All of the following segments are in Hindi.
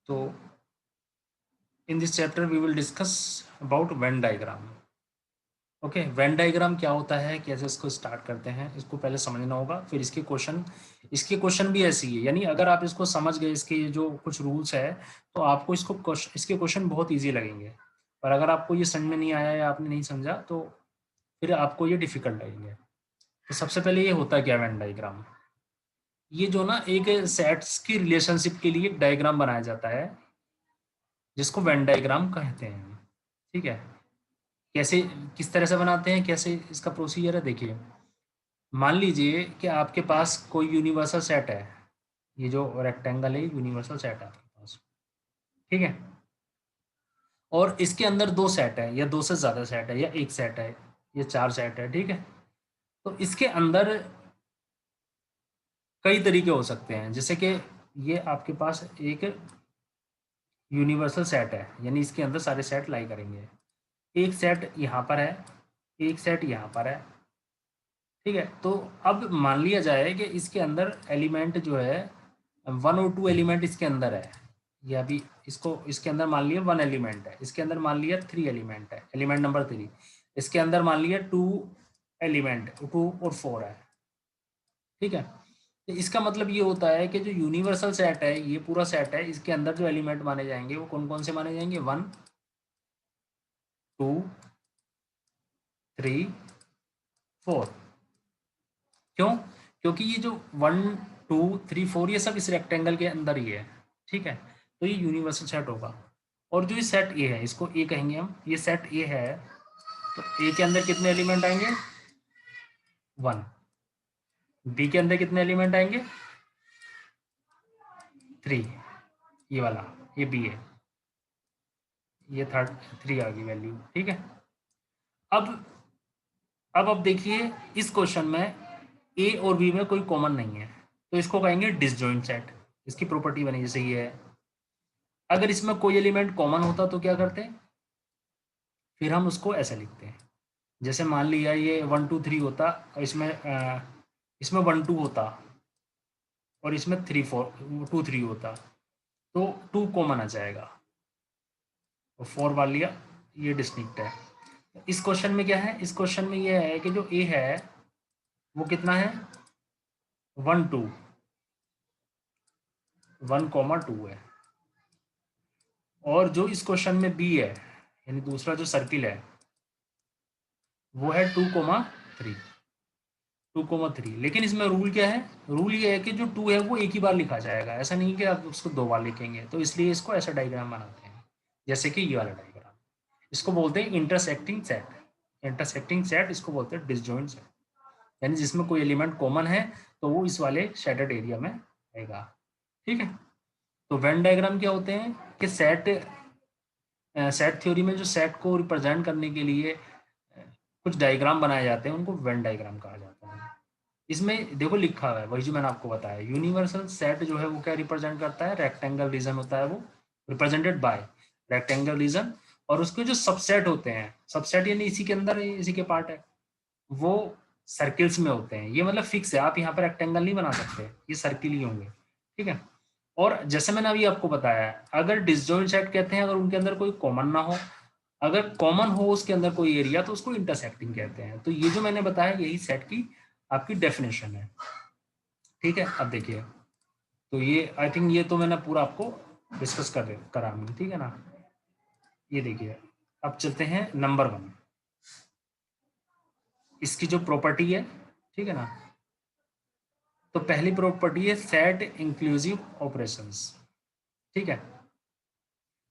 तो in this chapter we will discuss about Venn diagram. Okay, Venn diagram क्या होता है, कैसे इसको स्टार्ट करते हैं, इसको पहले समझना होगा। फिर इसके क्वेश्चन भी ऐसी है, यानी अगर आप इसको समझ गए, इसके ये जो कुछ रूल्स है, तो आपको इसके क्वेश्चन बहुत ईजी लगेंगे। और अगर आपको ये समझ में नहीं आया या आपने नहीं समझा तो फिर आपको ये डिफिकल्ट लगेंगे। तो सबसे पहले ये होता है क्या वेन डायग्राम। ये जो ना एक सेट्स की रिलेशनशिप के लिए एक डायग्राम बनाया जाता है जिसको वेन डायग्राम कहते हैं। ठीक है, कैसे, किस तरह से बनाते हैं, कैसे इसका प्रोसीजर है, देखिए। मान लीजिए कि आपके पास कोई यूनिवर्सल सेट है, ये जो रेक्टेंगल है यूनिवर्सल सेट है आपके पास, ठीक है। और इसके अंदर दो सेट है या दो से ज़्यादा सेट है या एक सेट है या चार सेट है, ठीक है। तो इसके अंदर कई तरीके हो सकते हैं, जैसे कि ये आपके पास एक यूनिवर्सल सेट है, यानी इसके अंदर सारे सेट लाई करेंगे। एक सेट यहाँ पर है, एक सेट यहाँ पर है, ठीक है। तो अब मान लिया जाए कि इसके अंदर एलिमेंट जो है 1 और 2 एलिमेंट इसके अंदर है, या अभी इसके अंदर मान लिया 1 एलिमेंट है, इसके अंदर मान लिया 3 एलिमेंट है, एलिमेंट नंबर 3। इसके अंदर मान लिया 2 एलिमेंट, 2 और 4 है, ठीक है। तो इसका मतलब ये होता है कि जो यूनिवर्सल सेट है, ये पूरा सेट है, इसके अंदर जो एलिमेंट माने जाएंगे वो कौन कौन से माने जाएंगे, 1 2 3 4। क्यों? क्योंकि ये जो 1 2 3 4 ये सब इस रेक्टेंगल के अंदर ही है, ठीक है। तो ये यूनिवर्सल सेट होगा। और जो ये सेट ए है, इसको ए कहेंगे हम, ये सेट ए है, तो ए के अंदर कितने एलिमेंट आएंगे, 1। बी के अंदर कितने एलिमेंट आएंगे, 3। ये वाला, ये बी है, ये 3 आ गई वैल्यू, ठीक है। अब अब देखिए, इस क्वेश्चन में ए और बी में कोई कॉमन नहीं है, तो इसको कहेंगे डिसजॉइंट सेट। इसकी प्रॉपर्टी बनी जैसे ये है। अगर इसमें कोई एलिमेंट कॉमन होता तो क्या करते हैं, फिर हम उसको ऐसे लिखते हैं। जैसे मान लिया ये 1 2 3 होता, और इसमें 1 2 होता, और इसमें 3 4 2 3 होता, तो 2 कॉमन आ जाएगा, और 4 मान लिया, ये डिस्टिंक्ट है। इस क्वेश्चन में क्या है, इस क्वेश्चन में ये है कि जो ए है वो कितना है, 1 2 1 2 है। और जो इस क्वेश्चन में बी है, यानी दूसरा जो सर्किल है, वो है 2 3 2 3। लेकिन इसमें रूल क्या है, रूल ये है कि जो 2 है वो एक ही बार लिखा जाएगा, ऐसा नहीं कि आप उसको 2 बार लिखेंगे। तो इसलिए इसको ऐसा डायग्राम बनाते हैं, जैसे कि ये वाला डायग्राम। इसको बोलते हैं इंटरसेक्टिंग सेट। इंटरसेक्टिंग सेट इसको बोलते हैं डिसजॉइंट सेट, यानी जिसमें कोई एलिमेंट कॉमन है तो वो इस वाले शेडेड एरिया में आएगा, ठीक है। तो वेन डायग्राम क्या होते हैं कि सेट थ्योरी में जो सेट को रिप्रेजेंट करने के लिए कुछ डायग्राम बनाए जाते हैं, उनको वेन डायग्राम कहा जाता है। इसमें देखो लिखा हुआ है वही जो मैंने आपको बताया, यूनिवर्सल सेट जो है वो क्या रिप्रेजेंट करता है, रेक्टेंगल रीजन होता है, वो रिप्रेजेंटेड बाय रेक्टेंगल रीजन। और उसके जो सबसेट होते हैं, सबसेट यानी इसी के अंदर इसी के पार्ट है, वो सर्किल्स में होते हैं। ये मतलब फिक्स है, आप यहाँ पर रेक्टेंगल नहीं बना सकते, ये सर्किल ही होंगे, ठीक है। और जैसे मैंने अभी आपको बताया, अगर डिसजॉइंट सेट कहते हैं अगर उनके अंदर कोई कॉमन ना हो, अगर कॉमन हो उसके अंदर कोई एरिया, तो उसको इंटरसेक्टिंग कहते हैं। तो ये जो मैंने बताया यही सेट की आपकी डेफिनेशन है, ठीक है। अब देखिए, तो ये आई थिंक ये तो मैंने पूरा आपको डिस्कस करा, ठीक है ना। ये देखिए, अब चलते हैं नंबर 1, इसकी जो प्रॉपर्टी है, ठीक है ना। तो पहली प्रॉपर्टी है सेट इंक्लूसिव ऑपरेशंस, ठीक है।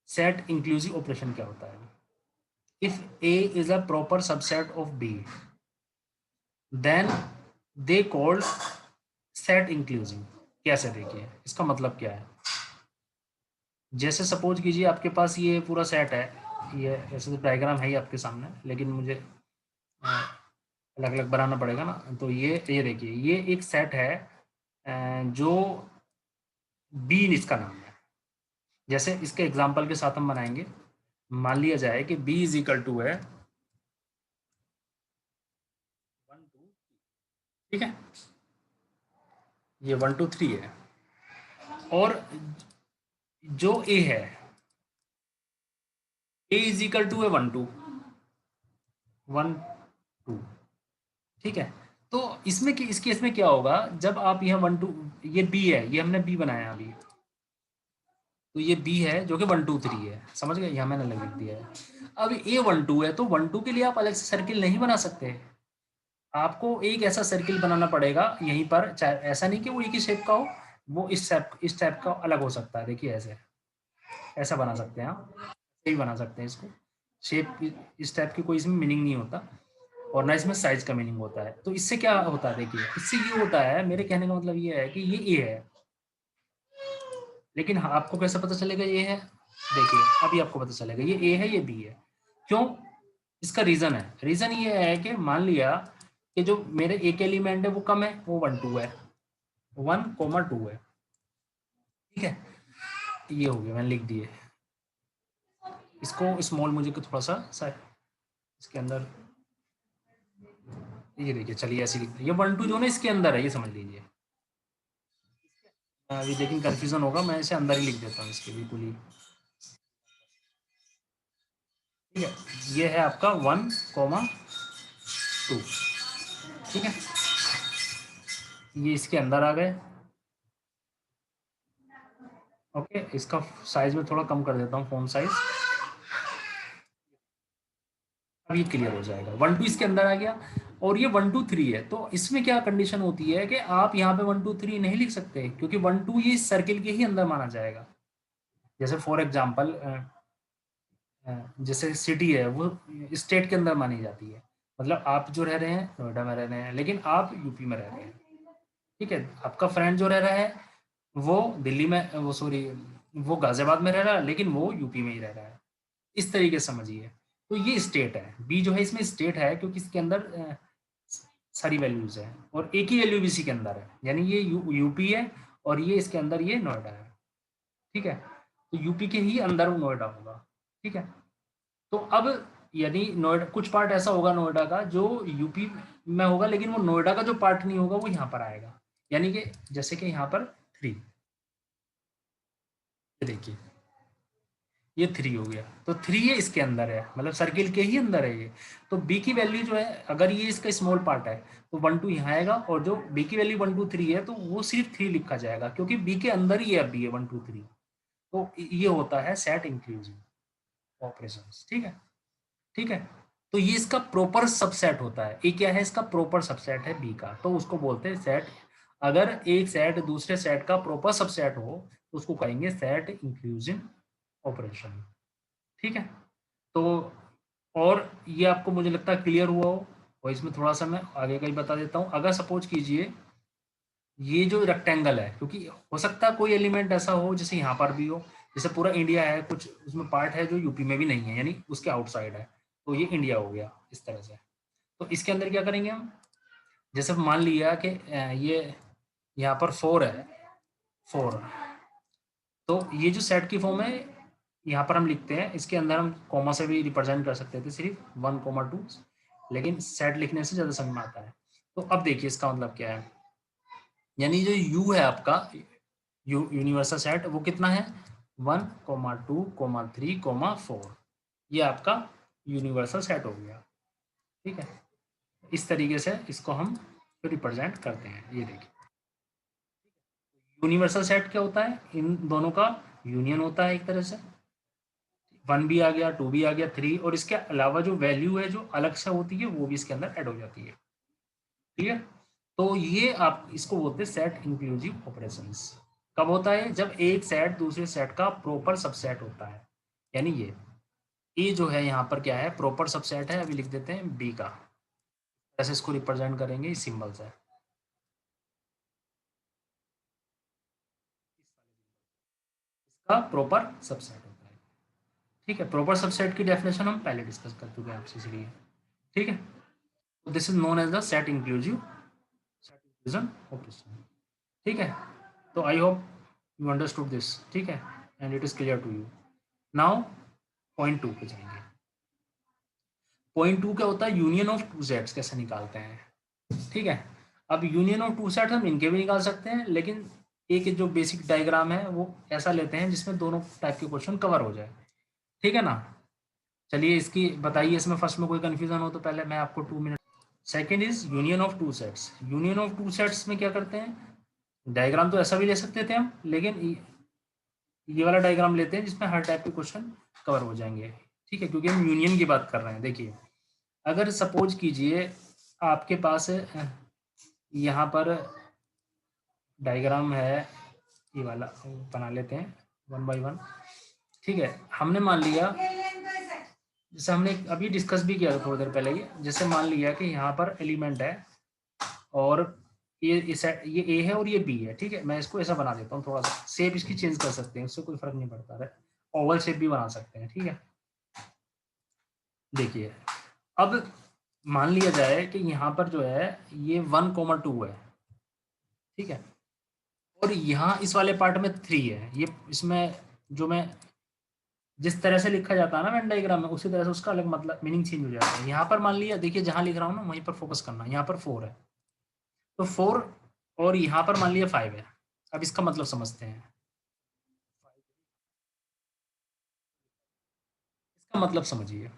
सेट इंक्लूसिव ऑपरेशन क्या होता है, if A is a proper subset of B then they called set inclusive. कैसे, देखिए इसका मतलब क्या है। जैसे सपोज कीजिए आपके पास ये पूरा सेट है, ये ऐसे तो डायग्राम है ही आपके सामने, लेकिन मुझे अलग अलग बनाना पड़ेगा ना। तो ये देखिए, ये एक सेट है जो बी इसका नाम है। जैसे इसके एग्जाम्पल के साथ हम बनाएंगे, मान लिया जाए कि बी इज इक्वल टू है 1 2 ठीक है, ये 1 2 3 है। और जो ए है, ए इज इक्वल टू है 1 2 1 2, ठीक है। तो इसमें इस केस में क्या होगा, जब आप यहाँ 1 2, ये बी है, ये हमने बी बनाया अभी, तो ये बी है जो कि 1 2 3 है, समझ गए, यहाँ मैंने लिख दिया है। अब ए 1 2 है, तो 1 2 के लिए आप अलग से सर्किल नहीं बना सकते, आपको एक ऐसा सर्किल बनाना पड़ेगा यहीं पर, चाहे ऐसा नहीं कि वो एक ही शेप का हो, वो इस टाइप का अलग हो सकता है, देखिए ऐसे, ऐसा बना सकते हैं आप, यही बना सकते हैं इसको, शेप इस टाइप की कोई इसमें मीनिंग नहीं होता, और ना इसमें साइज का मीनिंग होता है। तो इससे क्या होता है, देखिए इससे ये होता है, मेरे कहने का मतलब ये है कि ये ए है, लेकिन हाँ, आपको कैसे पता चलेगा ये है, देखिए अभी आपको पता चलेगा ये ए है ये बी है, क्यों, इसका रीजन है, रीजन ये है कि मान लिया कि जो मेरे एक एलिमेंट है वो कम है, वो 1 2 है, 1 2 है, ठीक है, ये हो गया, मैंने लिख दिए इसको स्मॉल, मुझे को थोड़ा सा इसके अंदर, ये देखिए, चलिए ऐसे लिख दिए, ये 1 2 जो ना इसके अंदर है, ये समझ लीजिए, अभी लेकिन कंफ्यूजन होगा, मैं इसे अंदर ही लिख देता हूँ इसके बिल्कुल ही, ठीक है, ये है आपका 1 2, ठीक है, ये इसके अंदर आ गए, ओके, इसका साइज में थोड़ा कम कर देता हूँ, फोन साइज, अब ये क्लियर हो जाएगा, 1 2 इसके अंदर आ गया, और ये 1 2 3 है, तो इसमें क्या कंडीशन होती है कि आप यहाँ पे 1 2 3 नहीं लिख सकते, क्योंकि 1 2 ये सर्किल के ही अंदर माना जाएगा, जैसे फॉर एग्जाम्पल जैसे सिटी है वो स्टेट के अंदर मानी जाती है, मतलब आप जो रह रहे हैं नोएडा में रह रहे हैं, लेकिन आप यूपी में रह रहे हैं, ठीक है, आपका फ्रेंड जो रह रहा है वो दिल्ली में, वो सॉरी, वो गाजियाबाद में रह रहा है, लेकिन वो यूपी में ही रह रहा है, इस तरीके से समझिए। तो ये स्टेट है, बी जो है इसमें स्टेट है, क्योंकि इसके अंदर सारी वैल्यूज है, और एक ही वैल्यू भी इसी के अंदर है, यानी ये यूपी है, और ये इसके अंदर ये नोएडा है, ठीक है, तो यूपी के ही अंदर वो नोएडा होगा, ठीक है। तो अब यदि नोएडा, कुछ पार्ट ऐसा होगा नोएडा का जो यूपी में होगा, लेकिन वो नोएडा का जो पार्ट नहीं होगा वो यहाँ पर आएगा, यानी कि जैसे कि यहाँ पर 3, ये देखिए ये 3 हो गया, तो 3 ये इसके अंदर है, मतलब सर्किल के ही अंदर है ये, तो बी की वैल्यू जो है, अगर ये इसका स्मॉल पार्ट है तो 1 2 यहाँ आएगा, और जो बी की वैल्यू 1 2 3 है तो वो सिर्फ 3 लिखा जाएगा, क्योंकि बी के अंदर ही है बी है 1 2 3, तो ये होता है सेट इंक्लूसिव ऑपरेशन, ठीक है, ठीक है। तो ये इसका प्रॉपर सबसेट होता है, ये क्या है, इसका प्रॉपर सबसेट है बी का, तो उसको बोलते हैं सेट, अगर एक सेट दूसरे सेट का प्रॉपर सबसेट हो तो उसको कहेंगे सेट इंक्लूजन ऑपरेशन, ठीक है। तो और ये आपको मुझे लगता है क्लियर हुआ हो, और इसमें थोड़ा सा मैं आगे का ही बता देता हूँ, अगर सपोज कीजिए ये जो रेक्टेंगल है, क्योंकि हो सकता है कोई एलिमेंट ऐसा हो जैसे यहाँ पर भी हो, जैसे पूरा इंडिया है, कुछ उसमें पार्ट है जो यूपी में भी नहीं है, यानी उसके आउटसाइड है, तो ये इंडिया हो गया इस तरह से। तो इसके अंदर क्या करेंगे हम, जैसे मान लिया कि ये यहाँ पर 4 है, 4, तो ये जो सेट की फॉर्म है यहाँ पर हम लिखते हैं, इसके अंदर हम कॉमा से भी रिप्रेजेंट कर सकते थे, सिर्फ 1 2, लेकिन सेट लिखने से ज़्यादा समझ में आता है। तो अब देखिए इसका मतलब क्या है, यानी जो यू है आपका, यूनिवर्सल सेट, वो कितना है 1 2 3 4, ये आपका यूनिवर्सल सेट हो गया, ठीक है। इस तरीके से इसको हम रिप्रेजेंट करते हैं, ये देखिए यूनिवर्सल सेट क्या होता है, इन दोनों का यूनियन होता है एक तरह से, 1 भी आ गया, 2 भी आ गया, 3, और इसके अलावा जो वैल्यू है जो अलग से होती है वो भी इसके अंदर ऐड हो जाती है, ठीक है। तो ये आप इसको बोलते हैं सेट इंक्लूसिव ऑपरेशंस, कब होता है, जब एक सेट दूसरे सेट का प्रॉपर सबसेट होता है, यानी ये जो है यहाँ पर क्या है, प्रॉपर सबसेट है, अभी लिख देते हैं बी का, ऐसे इसको रिप्रेजेंट करेंगे इस सिंबल से, इसका प्रॉपर सबसेट होता है, ठीक है। प्रॉपर सबसेट की डेफिनेशन हम पहले डिस्कस कर चुके हैं आपसे, इसलिए ठीक है। तो this is known as the set inclusive set inclusion operation, ठीक है। तो I hope you understood this, ठीक है, and it is clear to you. Now point 2 पे जाएंगे। पॉइंट 2 क्या होता है, यूनियन ऑफ टू सेट्स कैसे निकालते हैं, ठीक है। अब यूनियन ऑफ टू सेट हम इनके भी निकाल सकते हैं, लेकिन एक जो बेसिक डायग्राम है वो ऐसा लेते हैं जिसमें दोनों टाइप के क्वेश्चन कवर हो जाए, ठीक है ना। चलिए इसकी बताइए, इसमें फर्स्ट में कोई कंफ्यूजन हो तो पहले मैं आपको 2 minute. Second is union of two sets. Union of two sets में क्या करते हैं, डायग्राम तो ऐसा भी ले सकते थे हम, लेकिन ये वाला डायग्राम लेते हैं जिसमें हर टाइप के क्वेश्चन कवर हो जाएंगे, ठीक है, क्योंकि हम यूनियन की बात कर रहे हैं। देखिए अगर सपोज कीजिए आपके पास यहाँ पर डायग्राम है, ये वाला बना लेते हैं 1 बाय 1, ठीक है। हमने मान लिया, जैसे हमने अभी डिस्कस भी किया था थोड़ी देर पहले, ये जैसे मान लिया कि यहाँ पर एलिमेंट है और ये ए है और ये बी है, ठीक है। मैं इसको ऐसा बना देता हूँ, थोड़ा सा शेप इसकी चेंज कर सकते हैं, उससे कोई फर्क नहीं पड़ता है, ओवल शेप भी बना सकते हैं, ठीक है। देखिए अब मान लिया जाए कि यहाँ पर जो है ये 1,2 है, ठीक है, और यहाँ इस वाले पार्ट में 3 है। ये इसमें जो मैं जिस तरह से लिखा जाता है ना वेन डायग्राम में, उसी तरह से उसका अलग मतलब मीनिंग चेंज हो जाता है। यहाँ पर मान लिया, देखिए जहाँ लिख रहा हूँ ना वहीं पर फोकस करना, यहाँ पर 4 है तो 4, और यहाँ पर मान लिया 5 है। अब इसका मतलब समझते हैं, इसका मतलब समझिए,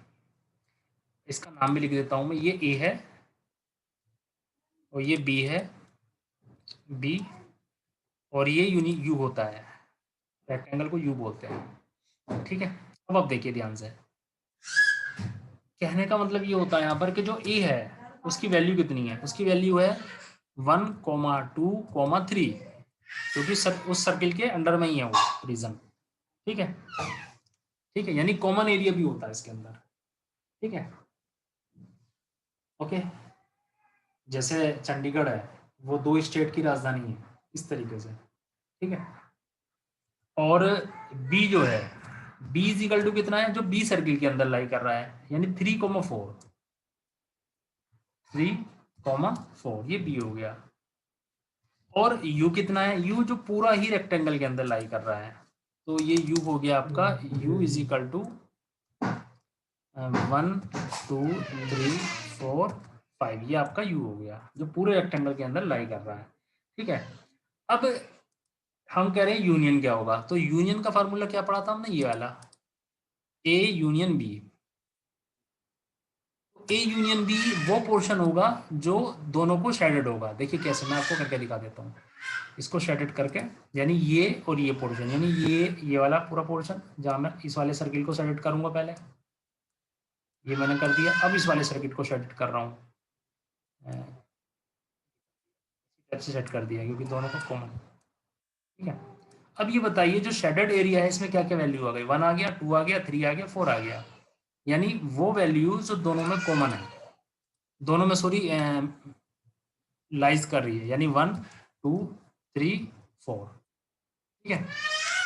इसका नाम भी लिख देता हूँ मैं, ये ए है और ये बी है, बी, और ये यू होता है, रेक्टेंगल को यू बोलते हैं, ठीक है। अब आप देखिए ध्यान से, कहने का मतलब ये होता है यहाँ पर कि जो ए है उसकी वैल्यू कितनी है, उसकी वैल्यू है 1,2,3, क्योंकि उस सर्किल के अंडर में ही है वो रीजन, ठीक है, ठीक है, यानी कॉमन एरिया भी होता है इसके अंदर, ठीक है, ओके। जैसे चंडीगढ़ है वो 2 स्टेट की राजधानी है, इस तरीके से, ठीक है। और बी जो है, बी इज इक्वल टू कितना है, जो बी सर्किल के अंदर लाई कर रहा है, यानी 3,4, 3,4, ये बी हो गया। और यू कितना है, यू जो पूरा ही रेक्टेंगल के अंदर लाई कर रहा है, तो ये यू हो गया आपका, यू इज इक्वल टू 1 2 3 4 5, ये आपका यू हो गया जो पूरे रेक्टेंगल के अंदर लाई कर रहा है, ठीक है। अब हम कह रहे हैं यूनियन क्या होगा, तो यूनियन का फार्मूला क्या पढ़ा था हमने, ये वाला, A union B. A union B वो पोर्शन होगा जो दोनों को शेडेड होगा। देखिए कैसे, मैं आपको करके दिखा देता हूँ, इसको शेडेड करके, यानी ये और ये पोर्शन, यानी ये वाला पूरा पोर्शन, जहाँ मैं इस वाले सर्किल को शेडेड करूंगा पहले, ये मैंने कर दिया। अब इस वाले सर्किट को शेडेड कर रहा हूँ, अच्छे सेट कर दिया क्योंकि दोनों को कॉमन, ठीक है। अब ये बताइए जो शेडेड एरिया है इसमें क्या क्या वैल्यू आ गई, 1 आ गया, 2 आ गया, 3 आ गया, 4 आ गया, यानी वो वैल्यू जो दोनों में कॉमन है, दोनों में सॉरी लाइज कर रही है, यानी 1 2 3 4, ठीक है।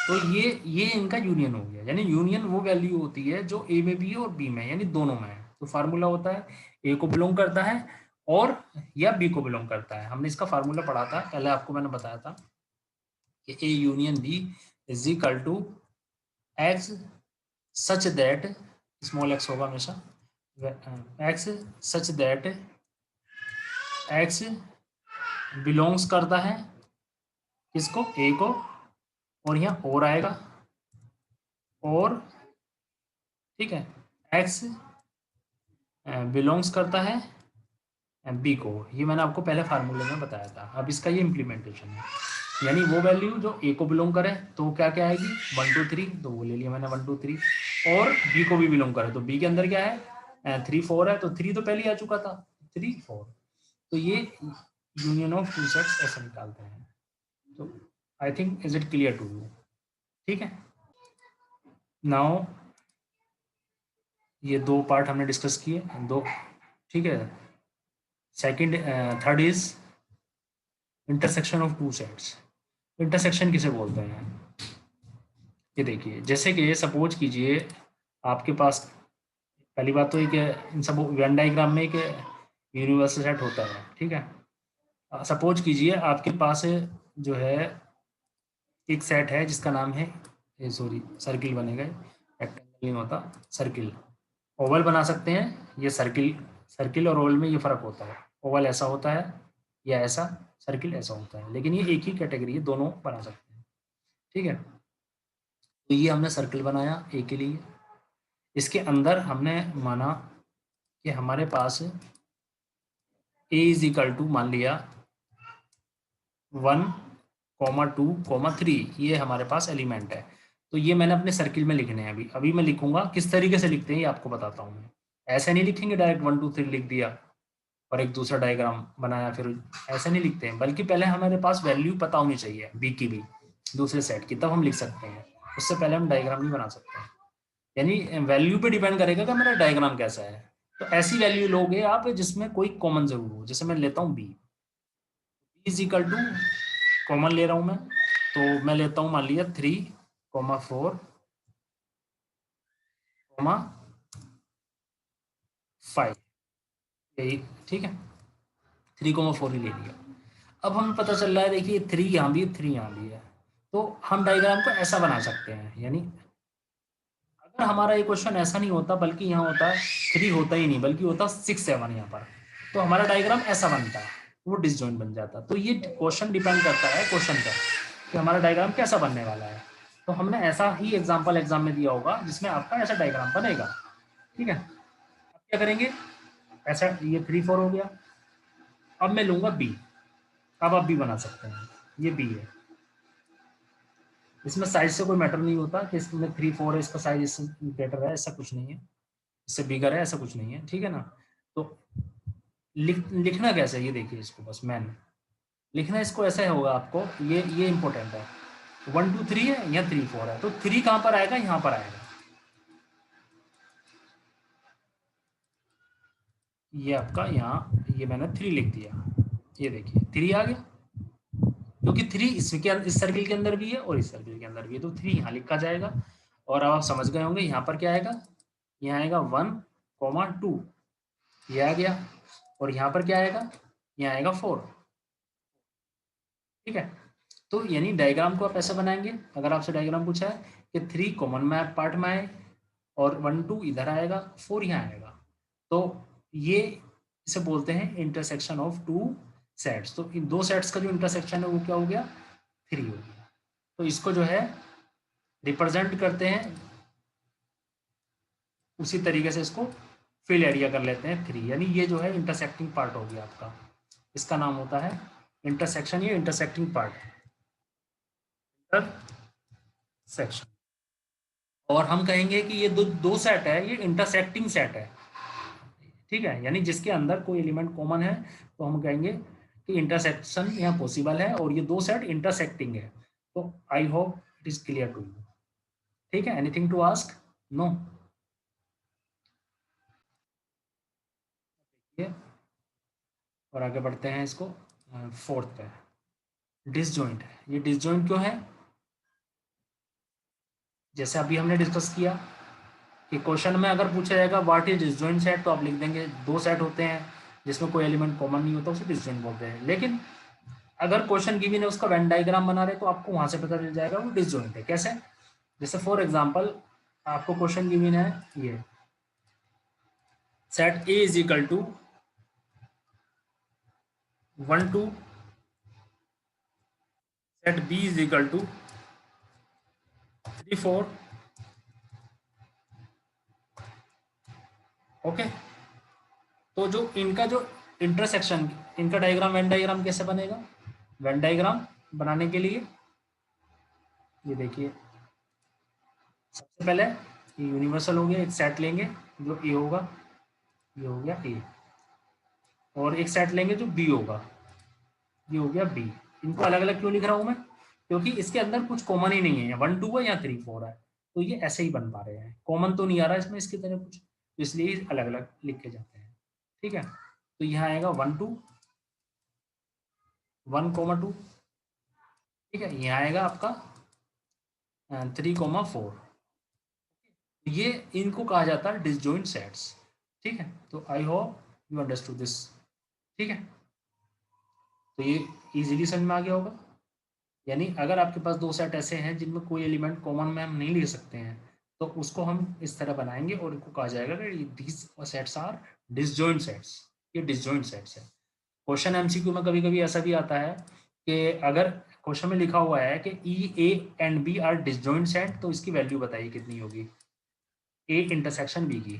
तो ये इनका यूनियन हो गया, यानी यूनियन वो वैल्यू होती है जो ए में भी है और बी में, यानी दोनों में है। तो फार्मूला होता है ए को बिलोंग करता है और या बी को बिलोंग करता है। हमने इसका फार्मूला पढ़ा था पहले, आपको मैंने बताया था कि A union B is equal to X such that, small X होगा हमेशा, X such that X belongs करता है किसको, ए को, और यहाँ और आएगा और, ठीक है, एक्स बिलोंग्स करता है बी को, ये मैंने आपको पहले फार्मूले में बताया था। अब इसका ये इम्प्लीमेंटेशन है, यानी वो वैल्यू जो ए को बिलोंग करे तो क्या क्या आएगी, 1 2 3, तो वो ले लिया मैंने 1 2 3, और बी को भी बिलोंग करे तो बी के अंदर क्या है 3 4 है, तो 3 तो पहले ही आ चुका था, 3 4, तो ये यूनियन ऑफ टू सेट्स ऐसे निकालते हैं। तो I think is it clear to you, ठीक है। नाउ ये 2 पार्ट हमने डिस्कस किए, 2, ठीक है। Second third is intersection of two sets. Intersection किसे बोलते हैं, ये देखिए, जैसे कि सपोज कीजिए आपके पास, पहली बात तो एक इन सब वेन डायग्राम में एक यूनिवर्सल सेट होता है, ठीक है। सपोज कीजिए आपके पास जो है एक सेट है जिसका नाम है, सॉरी सर्किल बनेगा, रेक्टेंगल नहीं होता, सर्किल। ओवल बना सकते हैं, ये सर्किल, सर्किल और ओवल में ये फर्क होता है, ओवल ऐसा होता है या ऐसा सर्किल ऐसा होता है, लेकिन ये एक ही कैटेगरी है, दोनों बना सकते हैं। ठीक है, तो ये हमने सर्किल बनाया ए के लिए। इसके अंदर हमने माना कि हमारे पास ए इज इक्वल टू मान लिया 1,2,3, ये हमारे पास एलिमेंट है। तो ये मैंने अपने सर्किल में लिखने हैं। अभी मैं लिखूंगा, किस तरीके से लिखते हैं ये आपको बताता हूँ मैं। ऐसे नहीं लिखेंगे डायरेक्ट 1 2 3 लिख दिया और एक दूसरा डायग्राम बनाया, फिर ऐसे नहीं लिखते हैं, बल्कि पहले हमारे पास वैल्यू पता होनी चाहिए बी की भी, दूसरे सेट की, तब हम लिख सकते हैं। उससे पहले हम डायग्राम नहीं बना सकते हैं। यानी वैल्यू पे डिपेंड करेगा कि मेरा डायग्राम कैसा है। तो ऐसी वैल्यू लोगे आप जिसमें कोई कॉमन जरूर हो। जैसे मैं लेता हूँ B is equal to, common ले रहा हूं मैं, तो मैं लेता हूं मान लिया 3,4,5, यही ठीक है, 3,4 ही ले लिया। अब हमें पता चल रहा है, देखिए 3 यहाँ भी है, 3 यहाँ भी है, तो हम डायग्राम को ऐसा बना सकते हैं। यानी अगर हमारा ये क्वेश्चन ऐसा नहीं होता, बल्कि यहाँ होता 3 होता ही नहीं, बल्कि होता 6 7 यहाँ पर, तो हमारा डायग्राम ऐसा बनता है, वो डिसजॉइंट बन जाता। तो ये क्वेश्चन डिपेंड करता है क्वेश्चन पर कि हमारा डायग्राम कैसा बनने वाला है। तो हमने ऐसा ही एग्जाम में दिया होगा जिसमें आपका ऐसा डायग्राम बनेगा। ठीक है, अब क्या करेंगे, ऐसा ये 3 4 हो गया। अब मैं लूंगा बी। अब आप बी बना सकते हैं, ये बी है। इसमें साइज से कोई मैटर नहीं होता कि इसमें 3 4 है, इसका साइज इससे बेटर है, ऐसा कुछ नहीं है, इससे बिगर है, ऐसा कुछ नहीं है। ठीक है ना। तो लिखना कैसे है ये देखिए, इसको बस मैन लिखना, इसको ऐसा होगा आपको, ये इंपॉर्टेंट है। 1 2 3 है या 3 4 है, तो 3 कहाँ पर आएगा, यहाँ पर आएगा। ये आपका यहाँ, ये मैंने 3 लिख दिया, ये देखिए 3 आ गया, क्योंकि 3 इस सर्किल के अंदर भी है और इस सर्किल के अंदर भी है, तो 3 यहाँ लिखा जाएगा। और अब आप समझ गए होंगे यहाँ पर क्या आएगा, यहाँ आएगा 1,2, ये आ गया। और यहाँ पर क्या आएगा, यहाँ आएगा 4। ठीक है, तो यानी डायग्राम को आप ऐसा बनाएंगे, अगर आपसे डायग्राम पूछा है कि 3 कॉमन मैप पार्ट में आए और 1 2 इधर आएगा, 4 यहाँ आएगा, तो ये इसे बोलते हैं इंटरसेक्शन ऑफ टू सेट्स। तो इन दो सेट्स का जो इंटरसेक्शन है वो क्या हो गया, 3 हो गया। तो इसको जो है रिप्रेजेंट करते हैं उसी तरीके से, इसको फिल एरिया कर लेते हैं 3, यानी ये जो है इंटरसेक्टिंग पार्ट हो गया आपका, इसका नाम होता है इंटरसेक्शन, ये इंटरसेक्टिंग पार्ट है, इंटरसेक्शन। और हम कहेंगे कि ये दो दो सेट है, ये इंटरसेक्टिंग सेट है। ठीक है, यानी जिसके अंदर कोई एलिमेंट कॉमन है, तो हम कहेंगे कि इंटरसेक्शन यहाँ पॉसिबल है, और ये दो सेट इंटरसेक्टिंग है। तो I hope it is clear to you. ठीक है, एनीथिंग टू आस्क, नो। और आगे बढ़ते हैं इसको, फोर्थ पे, डिसजॉइंट है। ये डिसजॉइंट क्यों है, जैसे अभी हमने डिस्कस किया कि क्वेश्चन में अगर पूछा जाएगा व्हाट इज डिसजॉइंट सेट, तो आप लिख देंगे दो सेट होते हैं जिसमें कोई एलिमेंट कॉमन नहीं होता, उसे डिसजॉइंट बोलते हैं। लेकिन अगर क्वेश्चन गिवन है, उसका वेन डायग्राम बना रहे, तो आपको वहां से पता चल जाएगा वो डिसजॉइंट है। कैसे, जैसे फॉर एग्जांपल आपको क्वेश्चन गिवन है ये, set A is equal to 1 2, set B is equal to 3 4। Okay, तो जो इनका जो इंटरसेक्शन, इनका डायग्राम, वेन डायग्राम कैसे बनेगा, वेन डायग्राम बनाने के लिए ये देखिए, सबसे पहले ये यूनिवर्सल हो गया, एक सेट लेंगे जो ए होगा, ये हो गया ए, और एक सेट लेंगे जो बी होगा, ये हो गया बी। इनको अलग अलग क्यों लिख रहा हूं मैं, क्योंकि इसके अंदर कुछ कॉमन ही नहीं है, 1 2 है या 3 4 है, तो ये ऐसे ही बन पा रहे हैं, कॉमन तो नहीं आ रहा इसमें इसकी तरह कुछ, तो इसलिए अलग अलग लिखे जाते हैं। ठीक है, तो यहाँ आएगा 1 2 1,2, ठीक है, यहाँ आएगा आपका 3,4। ये इनको कहा जाता है डिसजॉइंट सेट्स। ठीक है, तो I hope you understood this. ठीक है, तो ये इजीली समझ में आ गया होगा। यानी अगर आपके पास दो सेट ऐसे हैं जिनमें कोई एलिमेंट कॉमन में हम नहीं ले सकते हैं, तो उसको हम इस तरह बनाएंगे और इनको कहा जाएगा कि these sets are disjoint sets, ये डिसजॉइंट सेट्स है। क्वेश्चन एमसीक्यू में कभी कभी ऐसा भी आता है कि अगर क्वेश्चन में लिखा हुआ है कि if A and B are disjoint set, तो इसकी वैल्यू बताइए कितनी होगी ए इंटरसेक्शन बी की।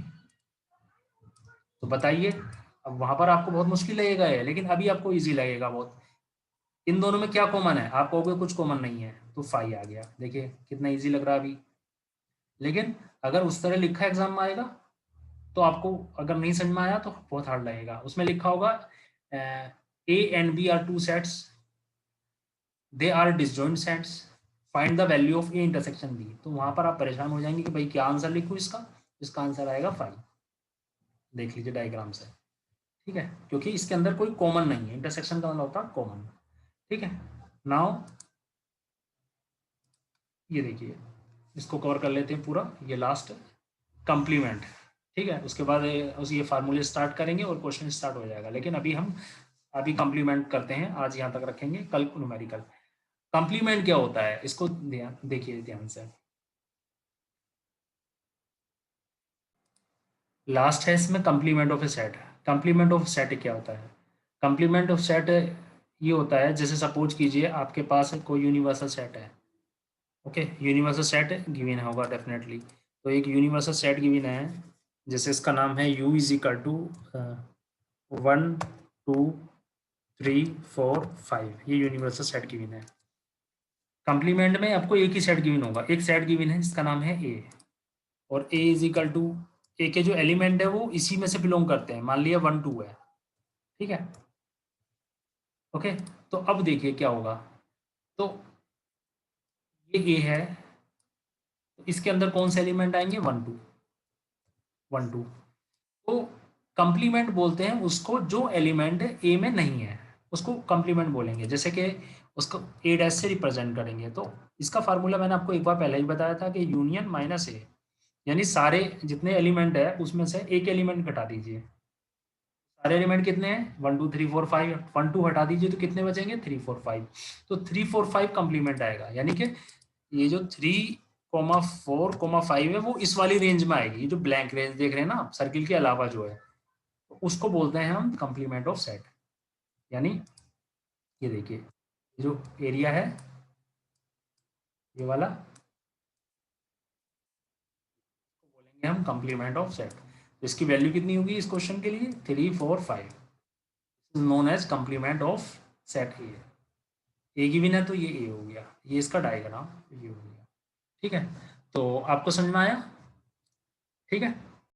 तो बताइए, अब वहां पर आपको बहुत मुश्किल लगेगा है, लेकिन अभी आपको इजी लगेगा बहुत। इन दोनों में क्या कॉमन है, आप कहोगे कुछ कॉमन नहीं है, तो फाई आ गया। देखिए कितना इजी लग रहा है अभी। लेकिन अगर उस तरह लिखा एग्जाम में आएगा तो आपको अगर नहीं समझ में आया तो बहुत हार्ड लगेगा। उसमें लिखा होगा A and B are two sets, they are disjoint sets, find the value of A intersection B. तो वहां पर आप परेशान हो जाएंगे कि भाई क्या आंसर लिखूं इसका। इसका आंसर आएगा फाइव। देख लीजिए डायग्राम से, ठीक है, क्योंकि इसके अंदर कोई कॉमन नहीं है। इंटरसेक्शन का मतलब होता है कॉमन। ठीक है, नाउ ये देखिए, इसको कवर कर लेते हैं पूरा, ये लास्ट कंप्लीमेंट। ठीक है, उसके बाद ये फार्मूले स्टार्ट करेंगे और क्वेश्चन स्टार्ट हो जाएगा। लेकिन अभी हम अभी कंप्लीमेंट करते हैं, आज यहाँ तक रखेंगे, कल न्यूमेरिकल। कंप्लीमेंट क्या होता है, इसको ध्यान देखिए ध्यान से। लास्ट है इसमें complement of A set. Complement of set क्या होता है? कंप्लीमेंट ऑफ सेट ये होता है, जैसे सपोज कीजिए आपके पास कोई यूनिवर्सल सेट है। ओके, यूनिवर्सल सेट गिवन होगा डेफिनेटली। तो एक यूनिवर्सल सेट गिवन है, जैसे इसका नाम है u इज इक्वल टू 1 2 3 4 5। ये यूनिवर्सल सेट गिवन है। कंप्लीमेंट में आपको एक ही सेट गिवन होगा, एक सेट गिवन है जिसका नाम है ए, और ए इज इक्वल टू, ए के जो एलिमेंट है वो इसी में से बिलोंग करते हैं। मान लिया 1 2 है। ठीक है, ओके। तो अब देखिए क्या होगा। तो ये ए है, तो इसके अंदर कौन से एलिमेंट आएंगे? 1 2 तो कंप्लीमेंट बोलते हैं उसको जो एलिमेंट ए में नहीं है, उसको कंप्लीमेंट बोलेंगे। जैसे कि उसको ए डैश से रिप्रेजेंट करेंगे। तो इसका फार्मूला मैंने आपको एक बार पहले ही बताया था कि यूनियन माइनस ए, यानी सारे जितने एलिमेंट है उसमें से एक एलिमेंट घटा दीजिए। सारे एलिमेंट कितने हैं? 1 2 3 4 5। 1 2 हटा दीजिए तो कितने बचेंगे? 3 4 5। तो 3 4 5 कंप्लीमेंट आएगा, यानी कि ये जो 3 4 5 है वो इस वाली रेंज में आएगी। ये जो ब्लैंक रेंज देख रहे हैं ना आप, सर्किल के अलावा जो है, उसको बोलते हैं हम कंप्लीमेंट ऑफ सेट। यानी ये देखिए, जो एरिया है ये वाला, बोलेंगे हम कंप्लीमेंट ऑफ सेट। तो इसकी वैल्यू कितनी होगी इस क्वेश्चन के लिए? 3 4 5, known as complement of set. A given है तो ये ए हो गया, ये इसका डायग्राम ये हो गया। ठीक है, तो आपको समझ में आया? ठीक है।